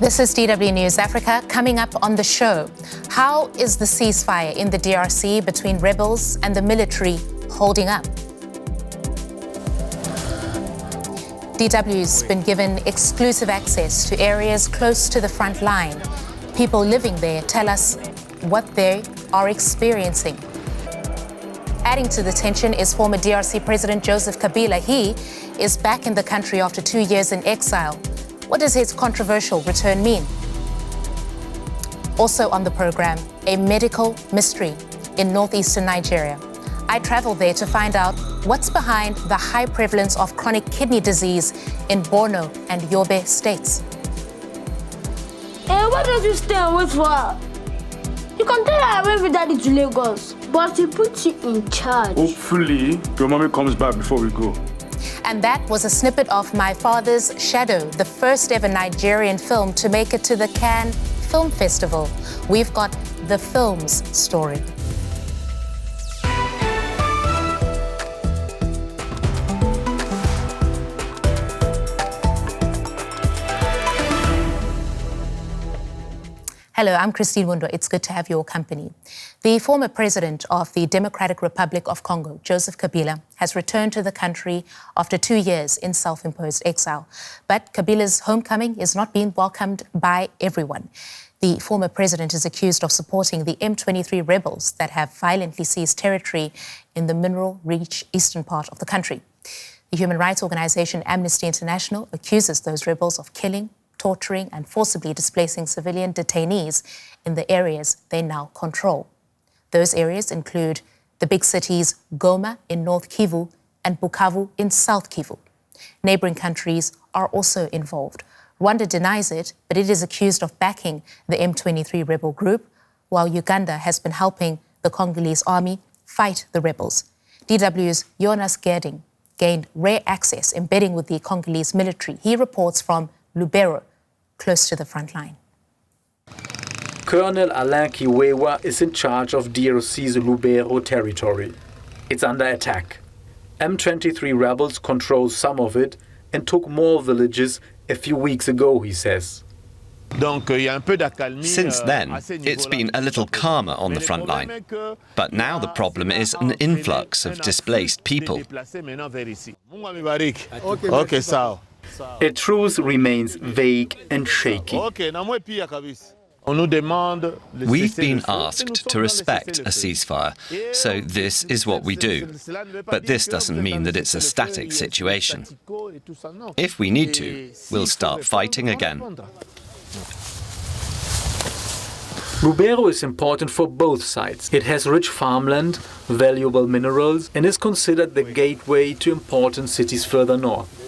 This is DW News Africa. Coming up on the show, how is the ceasefire in the DRC between rebels and the military holding up? DW's been given exclusive access to areas close to the front line. People living there tell us what they are experiencing. Adding to the tension is former DRC President Joseph Kabila. He is back in the country after 2 years in exile. What does his controversial return mean? Also on the program, a medical mystery in northeastern Nigeria. I traveled there to find out what's behind the high prevalence of chronic kidney disease in Borno and Yobe states. Why don't you stay and wait for her? You can tell her I went with Daddy to Lagos, but he puts you in charge. Hopefully, your mommy comes back before we go. And that was a snippet of My Father's Shadow, the first ever Nigerian film to make it to the Cannes Film Festival. We've got the film's story. Hello, I'm Christine Wundo. It's good to have your company. The former president of the Democratic Republic of Congo, Joseph Kabila, has returned to the country after 2 years in self-imposed exile. But Kabila's homecoming is not being welcomed by everyone. The former president is accused of supporting the M23 rebels that have violently seized territory in the mineral-rich eastern part of the country. The human rights organization Amnesty International accuses those rebels of killing, torturing and forcibly displacing civilian detainees in the areas they now control. Those areas include the big cities Goma in North Kivu and Bukavu in South Kivu. Neighboring countries are also involved. Rwanda denies it, but it is accused of backing the M23 rebel group, while Uganda has been helping the Congolese army fight the rebels. DW's Jonas Gerding gained rare access embedding with the Congolese military. He reports from Lubero, close to the front line. Colonel Alain Kiwewa is in charge of DRC's Lubero territory. It's under attack. M23 rebels control some of it and took more villages a few weeks ago, he says. Since then, it's been a little calmer on the front line. But now the problem is an influx of displaced people. A truce remains vague and shaky. We've been asked to respect a ceasefire, so this is what we do. But this doesn't mean that it's a static situation. If we need to, we'll start fighting again. Lubero is important for both sides. It has rich farmland, valuable minerals, and is considered the gateway to important cities further north.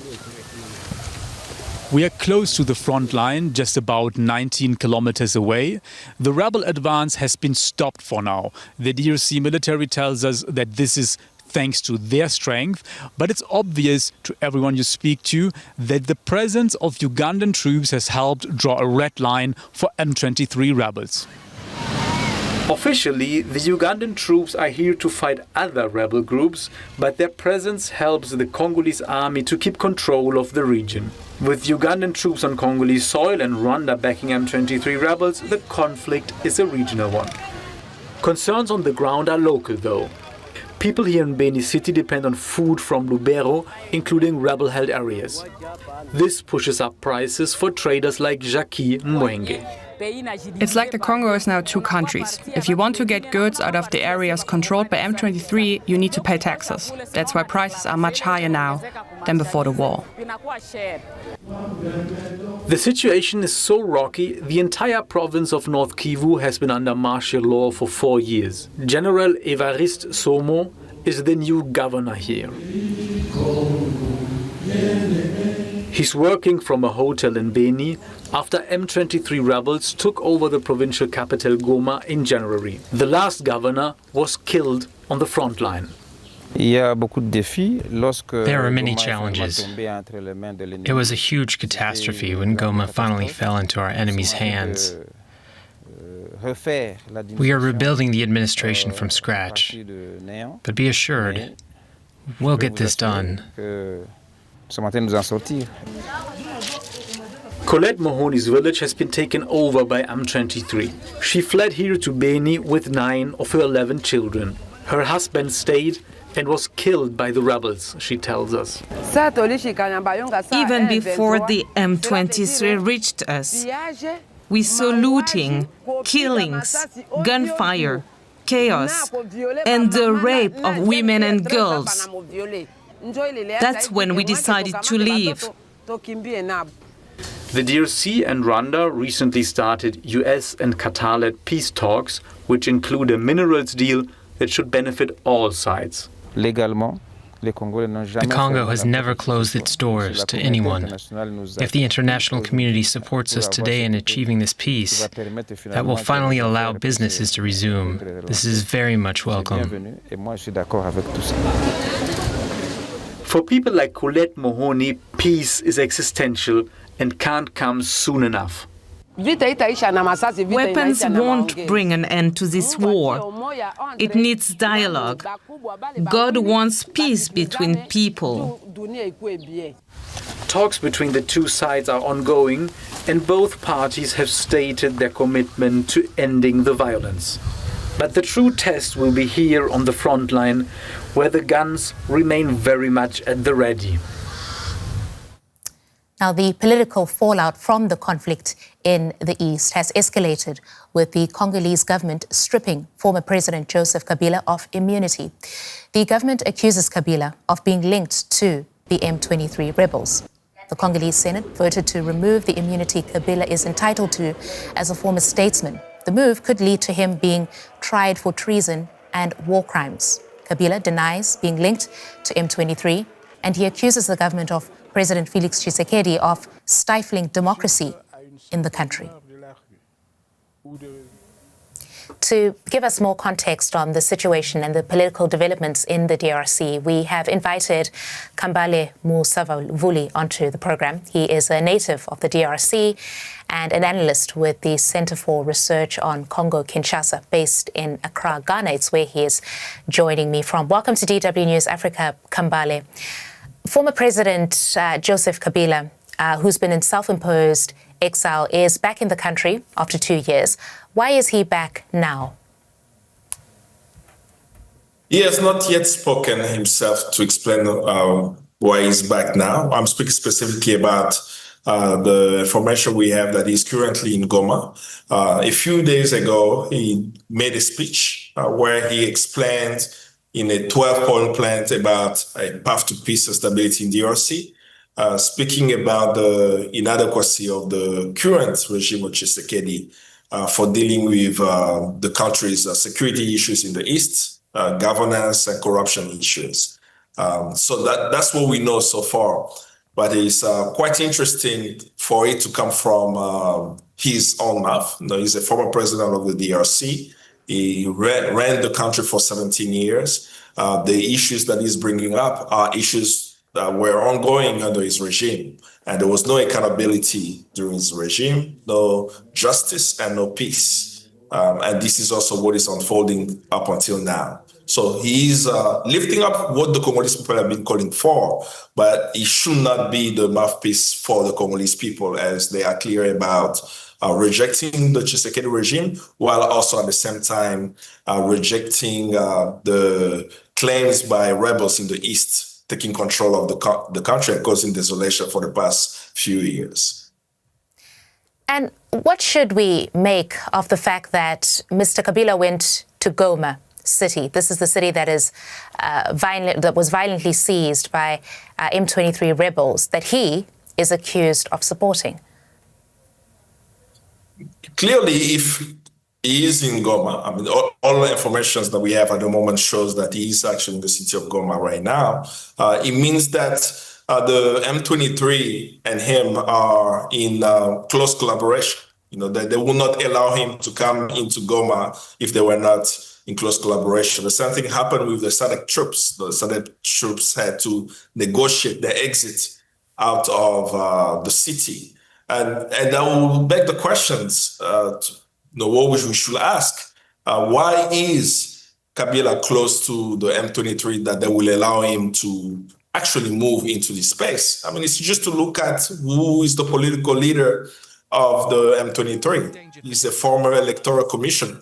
We are close to the front line, just about 19 kilometers away. The rebel advance has been stopped for now. The DRC military tells us that this is thanks to their strength, but it's obvious to everyone you speak to that the presence of Ugandan troops has helped draw a red line for M23 rebels. Officially, the Ugandan troops are here to fight other rebel groups, but their presence helps the Congolese army to keep control of the region. With Ugandan troops on Congolese soil and Rwanda backing M23 rebels, the conflict is a regional one. Concerns on the ground are local, though. People here in Beni City depend on food from Lubero, including rebel-held areas. This pushes up prices for traders like Jackie Mwenge. It's like the Congo is now two countries. If you want to get goods out of the areas controlled by M23, you need to pay taxes. That's why prices are much higher now than before the war. The situation is so rocky, the entire province of North Kivu has been under martial law for 4 years. General Evariste Somo is the new governor here. He's working from a hotel in Beni after M23 rebels took over the provincial capital Goma in January. The last governor was killed on the front line. There are many challenges. It was a huge catastrophe when Goma finally fell into our enemy's hands. We are rebuilding the administration from scratch. But be assured, we'll get this done. Colette Mohoni's village has been taken over by M23. She fled here to Beni with 9 of her 11 children. Her husband stayed and was killed by the rebels, she tells us. Even before the M23 reached us, we saw looting, killings, gunfire, chaos, and the rape of women and girls. That's when we decided to leave. The DRC and Rwanda recently started US and Qatar-led peace talks, which include a minerals deal that should benefit all sides. The Congo has never closed its doors to anyone. If the international community supports us today in achieving this peace, that will finally allow businesses to resume. This is very much welcome. For people like Colette Mohoni, peace is existential and can't come soon enough. Weapons won't bring an end to this war. It needs dialogue. God wants peace between people. Talks between the two sides are ongoing, and both parties have stated their commitment to ending the violence. But the true test will be here on the front line, where the guns remain very much at the ready. Now, the political fallout from the conflict in the east has escalated, with the Congolese government stripping former President Joseph Kabila of immunity. The government accuses Kabila of being linked to the M23 rebels. The Congolese Senate voted to remove the immunity Kabila is entitled to as a former statesman. The move could lead to him being tried for treason and war crimes. Kabila denies being linked to M23, and he accuses the government of President Felix Tshisekedi of stifling democracy in the country. To give us more context on the situation and the political developments in the DRC, we have invited Kambale Musavuli onto the program. He is a native of the DRC and an analyst with the Center for Research on Congo-Kinshasa, based in Accra, Ghana. It's where he is joining me from. Welcome to DW News Africa, Kambale. Former President Joseph Kabila, who's been in self-imposed exile, is back in the country after 2 years. Why is he back now? He has not yet spoken himself to explain why he's back now. I'm speaking specifically about the information we have that he's currently in Goma. A few days ago, he made a speech where he explained in a 12-point plan about a path to peace and stability in DRC, speaking about the inadequacy of the current regime of Tshisekedi for dealing with the country's security issues in the east, governance and corruption issues. So that's what we know so far. But it's quite interesting for it to come from his own mouth. You know, he's a former president of the DRC. He ran the country for 17 years. The issues that he's bringing up are issues that were ongoing under his regime. And there was no accountability during his regime, no justice and no peace. And this is also what is unfolding up until now. So he's lifting up what the Congolese people have been calling for, but he should not be the mouthpiece for the Congolese people, as they are clear about rejecting the Tshisekedi regime, while also at the same time rejecting the claims by rebels in the east taking control of the country and causing desolation for the past few years. And what should we make of the fact that Mr. Kabila went to Goma city? This is the city that is that was violently seized by M23 rebels that he is accused of supporting. Clearly, if he is in Goma, I mean, all the information that we have at the moment shows that he is actually in the city of Goma right now. It means that the M23 and him are in close collaboration. You know, that they will not allow him to come into Goma if they were not in close collaboration. The same thing happened with the SADC troops. The SADC troops had to negotiate their exit out of the city. And that will beg the questions, what we should ask. Why is Kabila close to the M23 that they will allow him to actually move into this space. I mean, it's just to look at who is the political leader of the M23. He's a former electoral commissioner.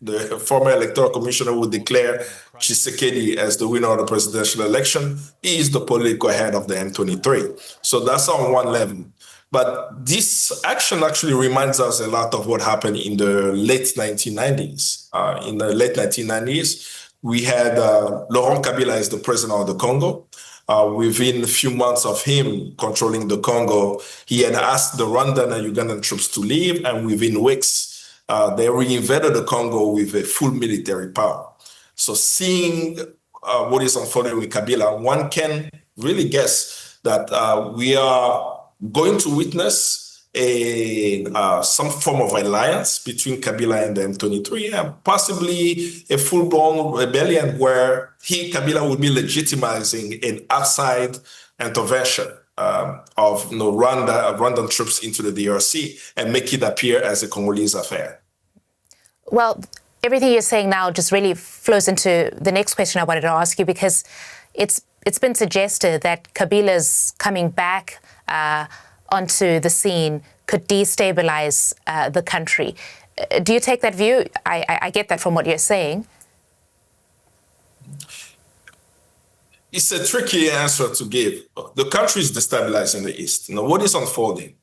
The former electoral commissioner would declare Tshisekedi as the winner of the presidential election. He is the political head of the M23. So that's on one level. But this action actually reminds us a lot of what happened in the late 1990s. In the late 1990s, we had Laurent Kabila as the president of the Congo. Within a few months of him controlling the Congo, he had asked the Rwandan and Ugandan troops to leave, and within weeks, they reinvaded the Congo with a full military power. So seeing what is unfolding with Kabila, one can really guess that we are going to witness some form of alliance between Kabila and the M23, and possibly a full-blown rebellion where Kabila would be legitimizing an outside intervention of Rwandan troops into the DRC and make it appear as a Congolese affair. Well, everything you're saying now just really flows into the next question I wanted to ask you, because it's been suggested that Kabila's coming back onto the scene could destabilize the country. Do you take that view? I get that from what you're saying. It's a tricky answer to give. The country is destabilized in the East. Now, what is unfolding?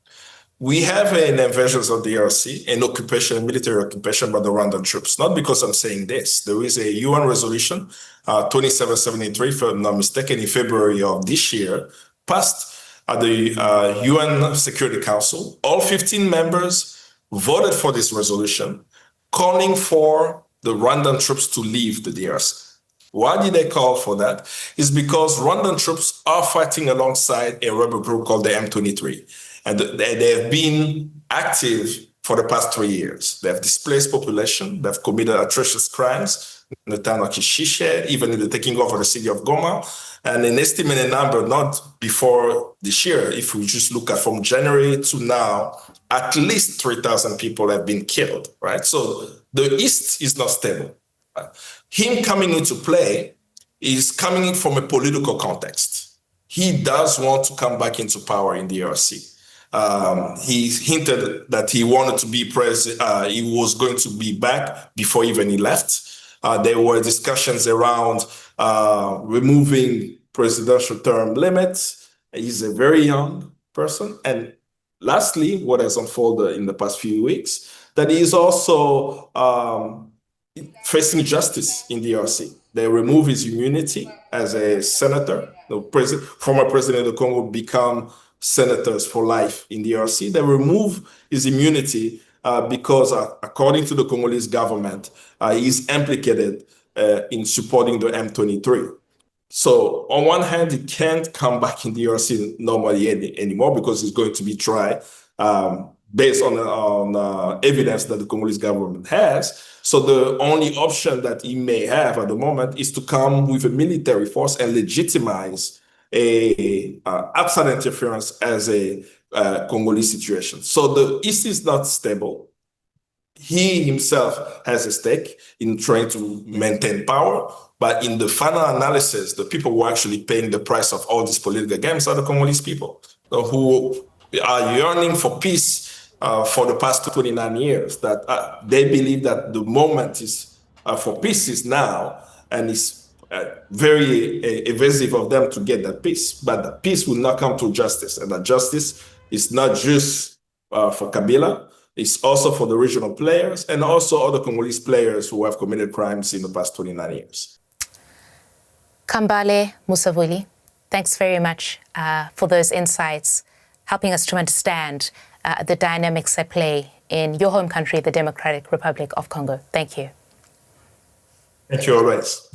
We have an invasion of the DRC, an occupation, a military occupation by the Rwandan troops. Not because I'm saying this. There is a UN resolution, 2773, if I'm not mistaken, in February of this year, passed at the UN Security Council. All 15 members voted for this resolution, calling for the Rwandan troops to leave the DRC. Why did they call for that? It's because Rwandan troops are fighting alongside a rebel group called the M23. And they have been active for the past 3 years. They have displaced population. They've committed atrocious crimes in the town of Kishishe, even in the taking over the city of Goma. And an estimated number, not before this year, if we just look at from January to now, at least 3,000 people have been killed, right? So the East is not stable. Him coming into play is coming in from a political context. He does want to come back into power in the DRC. He hinted that he wanted to be president. He was going to be back before even he left. There were discussions around removing presidential term limits. He's a very young person. And lastly, what has unfolded in the past few weeks, that he is also facing justice in the DRC. They remove his immunity as a senator. The former president of the Congo become senators for life in the DRC. They remove his immunity because, according to the Congolese government, he's implicated in supporting the M23. So on one hand, he can't come back in the DRC normally anymore because he's going to be tried based on evidence that the Congolese government has. So the only option that he may have at the moment is to come with a military force and legitimize outside interference as a Congolese situation. So the East is not stable. He himself has a stake in trying to maintain power, but in the final analysis, the people who are actually paying the price of all these political games are the Congolese people, who are yearning for peace for the past 29 years, that they believe that the moment is for peace is now, and it's very evasive of them to get that peace. But the peace will not come through justice, and that justice is not just for Kabila, it's also for the regional players and also other Congolese players who have committed crimes in the past 29 years. Kambale Musavuli, thanks very much for those insights, helping us to understand the dynamics at play in your home country, the Democratic Republic of Congo. Thank you. Thank you always.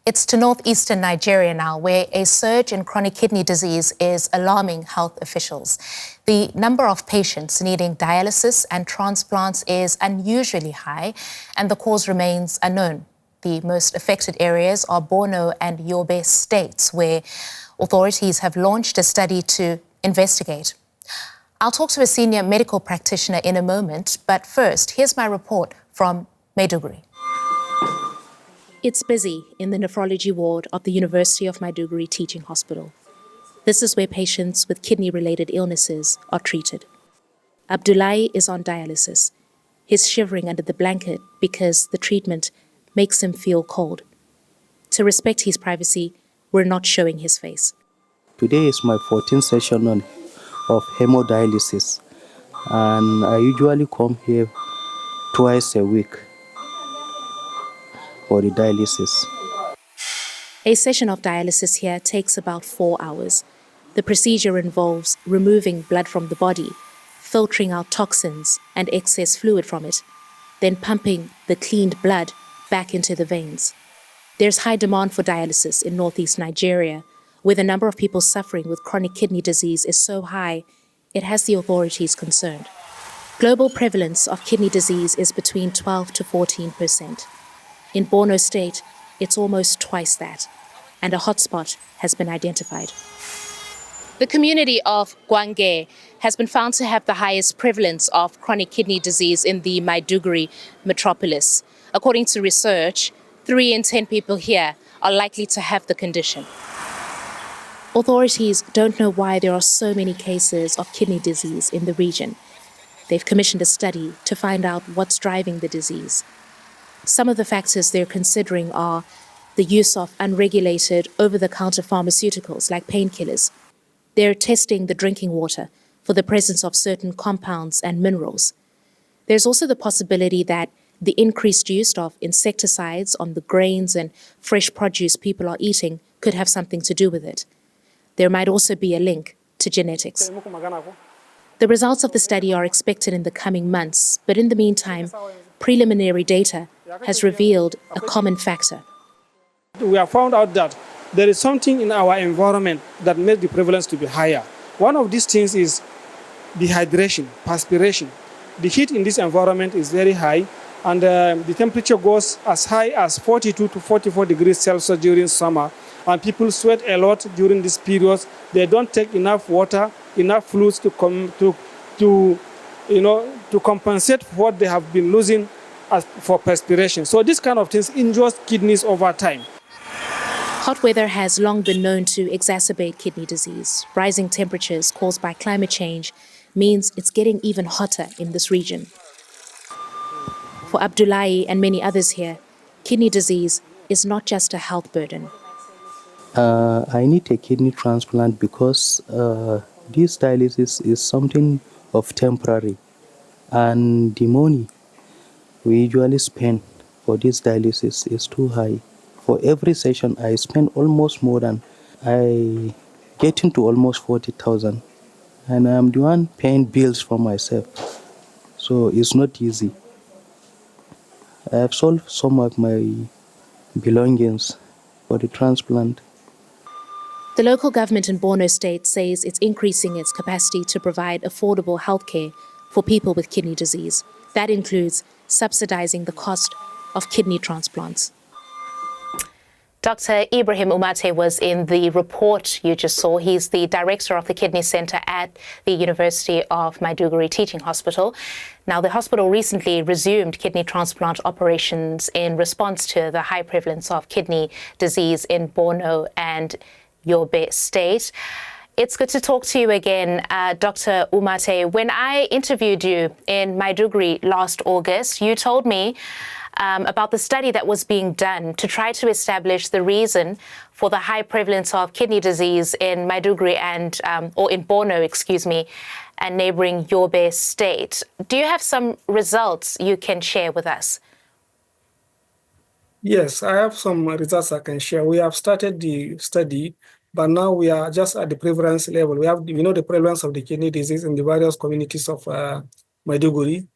It's to northeastern Nigeria now, where a surge in chronic kidney disease is alarming health officials. The number of patients needing dialysis and transplants is unusually high, and the cause remains unknown. The most affected areas are Borno and Yobe states, where authorities have launched a study to investigate. I'll talk to a senior medical practitioner in a moment, but first, here's my report from Maiduguri. It's busy in the nephrology ward of the University of Maiduguri Teaching Hospital. This is where patients with kidney-related illnesses are treated. Abdullahi is on dialysis. He's shivering under the blanket because the treatment makes him feel cold. To respect his privacy, we're not showing his face. Today is my 14th session of hemodialysis, and I usually come here twice a week for the dialysis. A session of dialysis here takes about 4 hours. The procedure involves removing blood from the body, filtering out toxins and excess fluid from it, then pumping the cleaned blood back into the veins. There's high demand for dialysis in northeast Nigeria, where the number of people suffering with chronic kidney disease is so high, it has the authorities concerned. Global prevalence of kidney disease is between 12 to 14%. In Borno State, it's almost twice that, and a hotspot has been identified. The community of Gwange has been found to have the highest prevalence of chronic kidney disease in the Maiduguri metropolis. According to research, 3 in 10 people here are likely to have the condition. Authorities don't know why there are so many cases of kidney disease in the region. They've commissioned a study to find out what's driving the disease. Some of the factors they're considering are the use of unregulated over-the-counter pharmaceuticals like painkillers. They're testing the drinking water for the presence of certain compounds and minerals. There's also the possibility that the increased use of insecticides on the grains and fresh produce people are eating could have something to do with it. There might also be a link to genetics. The results of the study are expected in the coming months, but in the meantime, preliminary data has revealed a common factor. We have found out that there is something in our environment that makes the prevalence to be higher. One of these things is dehydration, perspiration. The heat in this environment is very high, and the temperature goes as high as 42 to 44 degrees Celsius during summer, and people sweat a lot during these periods. They don't take enough water, enough fluids to compensate for what they have been losing for perspiration. So this kind of things injures kidneys over time. Hot weather has long been known to exacerbate kidney disease. Rising temperatures caused by climate change means it's getting even hotter in this region. For Abdullahi and many others here, kidney disease is not just a health burden. I need a kidney transplant because this dialysis is something of temporary, and the money we usually spend for this dialysis is too high. For every session, I spend almost more than I get into almost 40,000, and I'm the one paying bills for myself. So it's not easy. I have sold some of my belongings for the transplant. The local government in Borno State says it's increasing its capacity to provide affordable healthcare for people with kidney disease. That includes subsidizing the cost of kidney transplants. Dr. Ibrahim Umate was in the report you just saw. He's the director of the Kidney Center at the University of Maiduguri Teaching Hospital. Now, the hospital recently resumed kidney transplant operations in response to the high prevalence of kidney disease in Borno and Yobe State. It's good to talk to you again, Dr. Umate. When I interviewed you in Maiduguri last August, you told me about the study that was being done to try to establish the reason for the high prevalence of kidney disease in Maiduguri or in Borno, and neighboring Yobe State. Do you have some results you can share with us? Yes, I have some results I can share. We have started the study, but now we are just at the prevalence level. We know the prevalence of the kidney disease in the various communities of Maiduguri.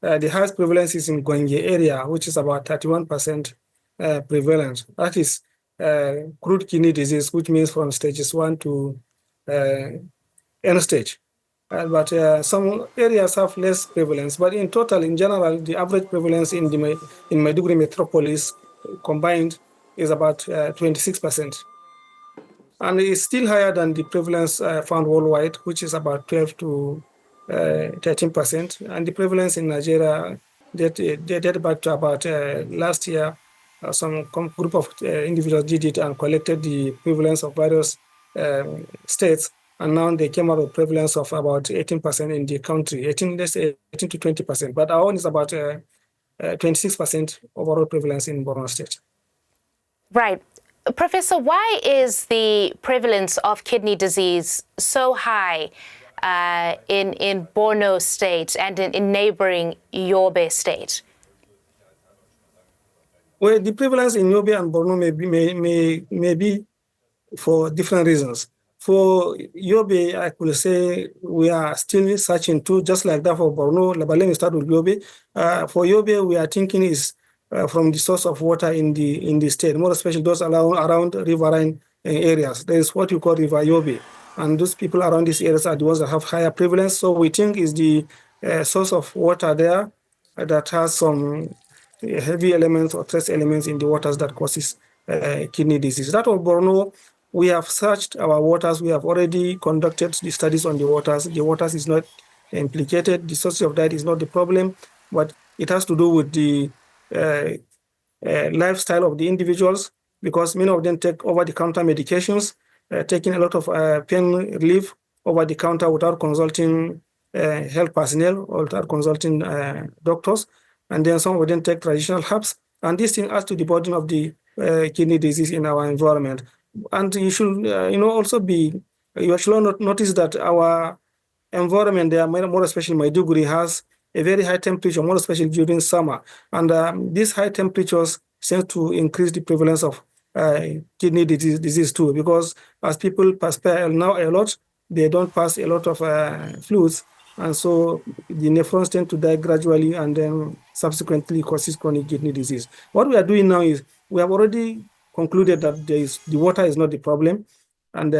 The highest prevalence is in Gwange area, which is about 31% prevalence. That is crude kidney disease, which means from stages 1 to end stage. But some areas have less prevalence. But in total, in general, the average prevalence in Maiduguri metropolis combined is about 26%. And it's still higher than the prevalence found worldwide, which is about 12 to 13%. And the prevalence in Nigeria dated back to about last year some group of individuals did it and collected the prevalence of various states, and now they came out with prevalence of about 18% in the country, 18 to 20%. But our own is about 26% overall prevalence in Borno State. Right. Professor, why is the prevalence of kidney disease so high in Borno State and in neighboring Yobe State? Well, the prevalence in Yobe and Borno may be for different reasons. For Yobe, I could say we are still searching too, just like that for Borno. But let me start with Yobe. For Yobe, we are thinking is from the source of water in the state, more especially those around riverine areas. There is what you call River Yobe, and those people around these areas are the ones that have higher prevalence. So we think is the source of water there that has some heavy elements or trace elements in the waters that causes kidney disease. That of Borno, we have searched our waters. We have already conducted the studies on the waters. The waters is not implicated. The source of that is not the problem, but it has to do with the lifestyle of the individuals, because many of them take over-the-counter medications, taking a lot of pain relief over-the-counter without consulting health personnel or without consulting doctors. And then some of them take traditional herbs. And this thing adds to the burden of the kidney disease in our environment. And you should also you should notice that our environment there, more especially Maiduguri, has a very high temperature, more especially during summer. And these high temperatures tend to increase the prevalence of kidney disease too, because as people perspire now a lot, they don't pass a lot of fluids. And so the nephrons tend to die gradually and then subsequently causes chronic kidney disease. What we are doing now is we have already concluded that the water is not the problem. And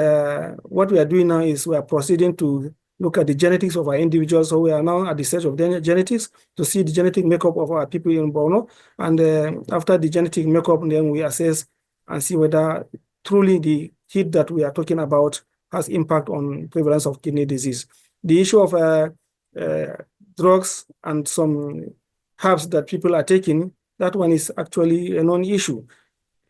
what we are doing now is we are proceeding to look at the genetics of our individuals. So we are now at the stage of genetics to see the genetic makeup of our people in Borno. And after the genetic makeup, then we assess and see whether truly the heat that we are talking about has impact on prevalence of kidney disease. The issue of drugs and some herbs that people are taking, that one is actually a non-issue.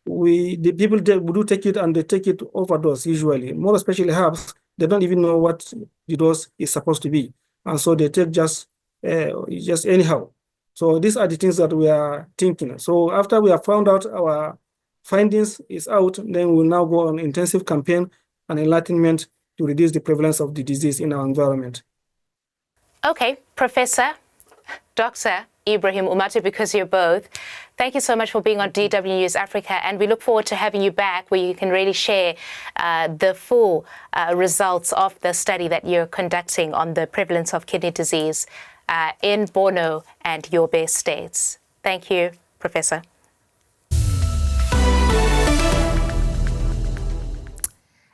The people do take it and they take it overdose usually, more especially herbs. They don't even know what the dose is supposed to be. And so they take just anyhow. So these are the things that we are thinking. So after we have found out our findings is out, then we'll now go on intensive campaign and enlightenment to reduce the prevalence of the disease in our environment. Okay, Professor, Dr. Ibrahim Umate, because you're both, thank you so much for being on DW News Africa, and we look forward to having you back where you can really share the full results of the study that you're conducting on the prevalence of kidney disease in Borno and Yobe states. Thank you, Professor.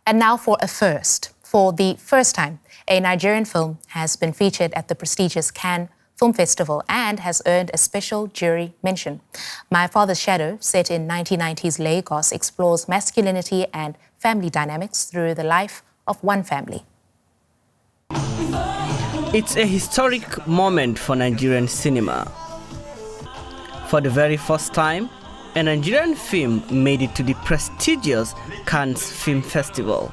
And now for a first. For the first time, a Nigerian film has been featured at the prestigious Cannes Film Festival and has earned a special jury mention. My Father's Shadow, set in 1990s Lagos, explores masculinity and family dynamics through the life of one family. It's a historic moment for Nigerian cinema. For the very first time, a Nigerian film made it to the prestigious Cannes Film Festival.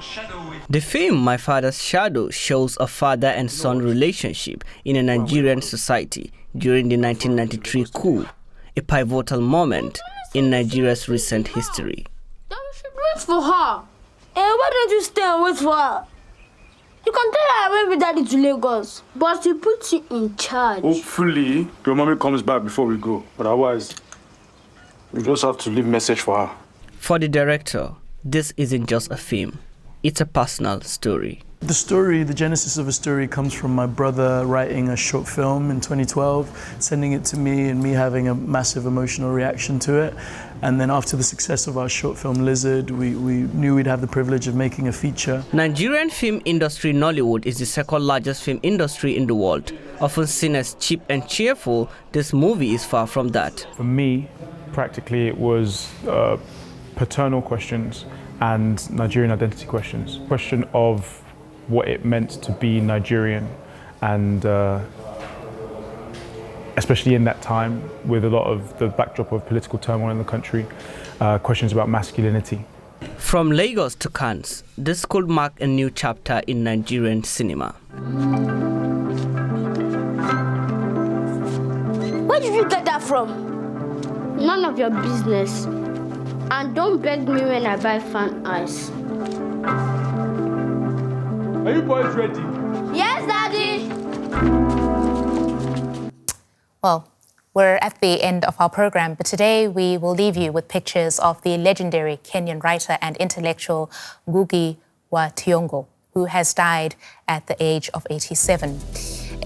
The film, My Father's Shadow, shows a father and son relationship in a Nigerian society during the 1993 coup, a pivotal moment in Nigeria's recent history. Then we should wait for her. Why don't you stay and wait for her? You can tell her I went with Daddy to Lagos, but he puts you in charge. Hopefully, your mommy comes back before we go. But otherwise, we just have to leave a message for her. For the director, this isn't just a film. It's a personal story. The story, the genesis of a story, comes from my brother writing a short film in 2012, sending it to me and me having a massive emotional reaction to it. And then after the success of our short film Lizard, we knew we'd have the privilege of making a feature. Nigerian film industry Nollywood is the second largest film industry in the world. Often seen as cheap and cheerful, this movie is far from that. For me, practically it was paternal questions and Nigerian identity questions. Question of what it meant to be Nigerian and especially in that time with a lot of the backdrop of political turmoil in the country, questions about masculinity. From Lagos to Cannes, this could mark a new chapter in Nigerian cinema. Where did you get that from? None of your business. And don't beg me when I buy fan ice. Are you boys ready? Yes, Daddy. Well, we're at the end of our program, but today we will leave you with pictures of the legendary Kenyan writer and intellectual Ngugi wa Thiongo, who has died at the age of 87.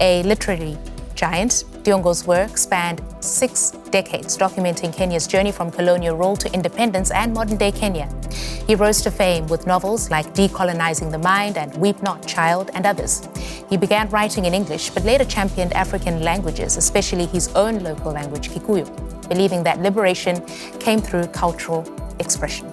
A literary giant, Thiongo's work spanned 6 decades, documenting Kenya's journey from colonial rule to independence and modern-day Kenya. He rose to fame with novels like Decolonizing the Mind and Weep Not, Child, and others. He began writing in English, but later championed African languages, especially his own local language, Kikuyu, believing that liberation came through cultural expression.